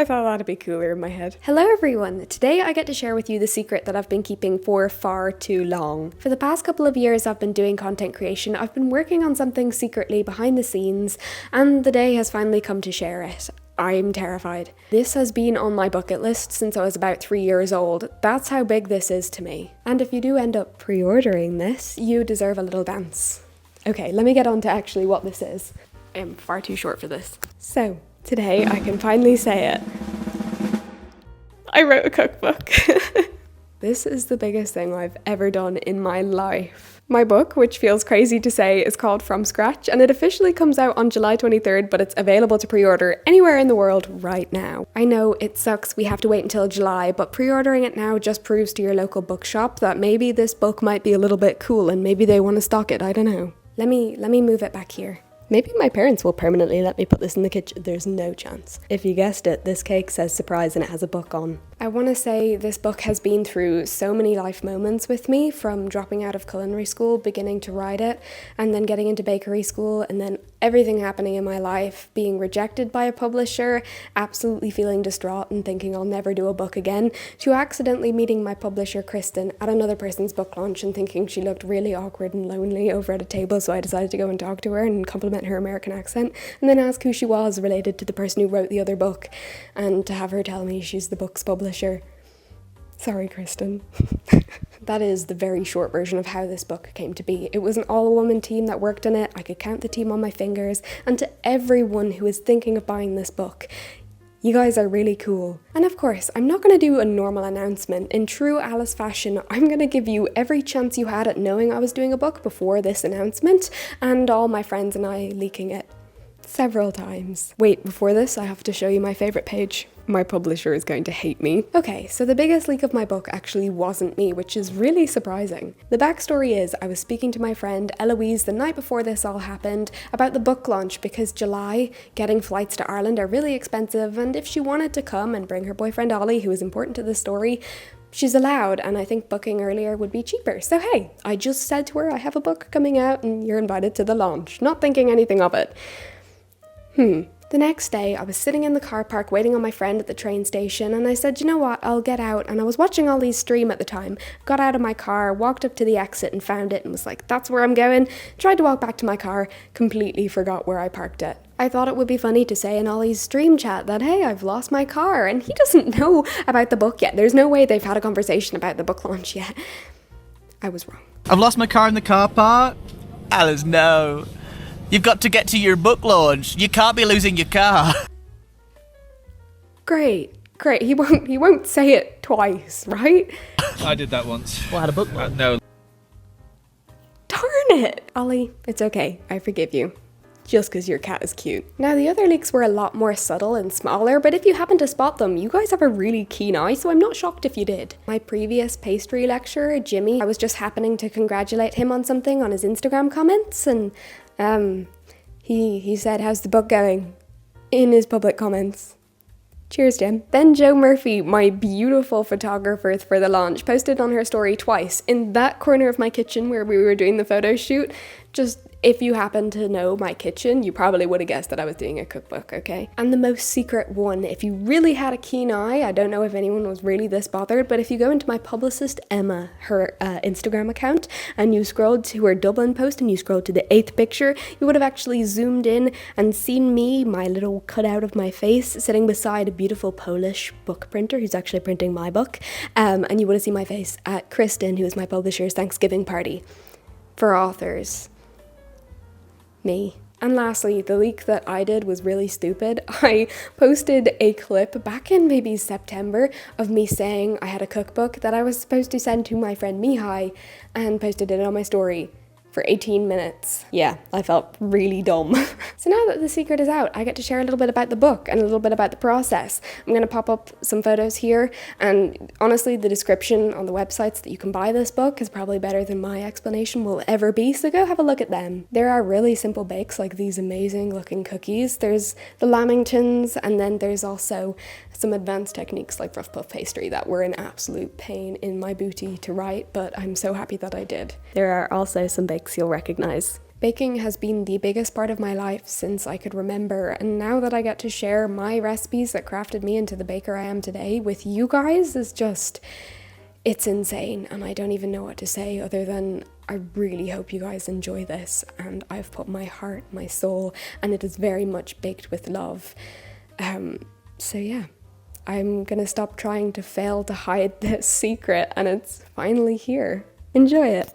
I thought that'd be cooler in my head. Hello everyone! Today I get to share with you the secret that I've been keeping for far too long. For the past couple of years I've been doing content creation, I've been working on something secretly behind the scenes, and the day has finally come to share it. I'm terrified. This has been on my bucket list since I was about 3 years old. That's how big this is to me. And if you do end up pre-ordering this, you deserve a little dance. Okay, let me get on to actually what this is. I am far too short for this. So, today I can finally say it. I wrote a cookbook. This is the biggest thing I've ever done in my life. My book, which feels crazy to say, is called From Scratch, and it officially comes out on July 23rd, but it's available to pre-order anywhere in the world right now. I know it sucks we have to wait until July, but pre-ordering it now just proves to your local bookshop that maybe this book might be a little bit cool and maybe they want to stock it, I don't know. Let me move it back here. Maybe my parents will permanently let me put this in the kitchen. There's no chance. If you guessed it, this cake says surprise and it has a book on. I want to say this book has been through so many life moments with me, from dropping out of culinary school, beginning to write it, and then getting into bakery school, and then everything happening in my life, being rejected by a publisher, absolutely feeling distraught and thinking I'll never do a book again, to accidentally meeting my publisher Kristen at another person's book launch and thinking she looked really awkward and lonely over at a table, so I decided to go and talk to her and compliment her American accent, and then ask who she was related to the person who wrote the other book, and to have her tell me she's the book's publisher. Sorry, Kristen. That is the very short version of how this book came to be. It was an all-woman team that worked on it. I could count the team on my fingers. And to everyone who is thinking of buying this book, you guys are really cool. And of course, I'm not going to do a normal announcement. In true Alice fashion, I'm going to give you every chance you had at knowing I was doing a book before this announcement, and all my friends and I leaking it several times. Wait, before this, I have to show you my favorite page. My publisher is going to hate me. Okay, so the biggest leak of my book actually wasn't me, which is really surprising. The backstory is I was speaking to my friend Eloise the night before this all happened about the book launch, because July, getting flights to Ireland are really expensive, and if she wanted to come and bring her boyfriend Ollie, who is important to the story, she's allowed, and I think booking earlier would be cheaper. So hey, I just said to her, I have a book coming out and you're invited to the launch, not thinking anything of it. The next day, I was sitting in the car park waiting on my friend at the train station, and I said, you know what, I'll get out. And I was watching Ollie's stream at the time, got out of my car, walked up to the exit and found it and was like, that's where I'm going. Tried to walk back to my car, completely forgot where I parked it. I thought it would be funny to say in Ollie's stream chat that, hey, I've lost my car, and he doesn't know about the book yet. There's no way they've had a conversation about the book launch yet. I was wrong. I've lost my car in the car park. Alice, no. You've got to get to your book launch. You can't be losing your car. Great. He won't say it twice, right? I did that once. Well, I had a book launch. No. Darn it! Ollie, it's okay. I forgive you. Just because your cat is cute. Now, the other leaks were a lot more subtle and smaller, but if you happen to spot them, you guys have a really keen eye, so I'm not shocked if you did. My previous pastry lecturer, Jimmy, I was just happening to congratulate him on something on his Instagram comments, and he said, how's the book going? In his public comments. Cheers, Jim. Then Jo Murphy, my beautiful photographer for the launch, posted on her story twice in that corner of my kitchen where we were doing the photo shoot. Just, if you happen to know my kitchen, you probably would have guessed that I was doing a cookbook, okay? And the most secret one, if you really had a keen eye, I don't know if anyone was really this bothered, but if you go into my publicist Emma, her Instagram account, and you scrolled to her Dublin post and you scrolled to the 8th picture, you would have actually zoomed in and seen me, my little cutout of my face, sitting beside a beautiful Polish book printer who's actually printing my book, and you would have seen my face at Kristen, who is my publisher's Thanksgiving party for authors. Me. And lastly, the leak that I did was really stupid. I posted a clip back in maybe September of me saying I had a cookbook that I was supposed to send to my friend Mihai, and posted it on my story for 18 minutes. Yeah, I felt really dumb. So now that the secret is out, I get to share a little bit about the book and a little bit about the process. I'm gonna pop up some photos here, and honestly, the description on the websites that you can buy this book is probably better than my explanation will ever be, so go have a look at them. There are really simple bakes like these amazing looking cookies. There's the lamingtons, and then there's also some advanced techniques like rough puff pastry that were an absolute pain in my booty to write, but I'm so happy that I did. There are also some bakes you'll recognize. Baking has been the biggest part of my life since I could remember, and now that I get to share my recipes that crafted me into the baker I am today with you guys is just, it's insane, and I don't even know what to say other than I really hope you guys enjoy this, and I've put my heart, my soul, and it is very much baked with love. So yeah, I'm gonna stop trying to fail to hide this secret, and it's finally here. Enjoy it.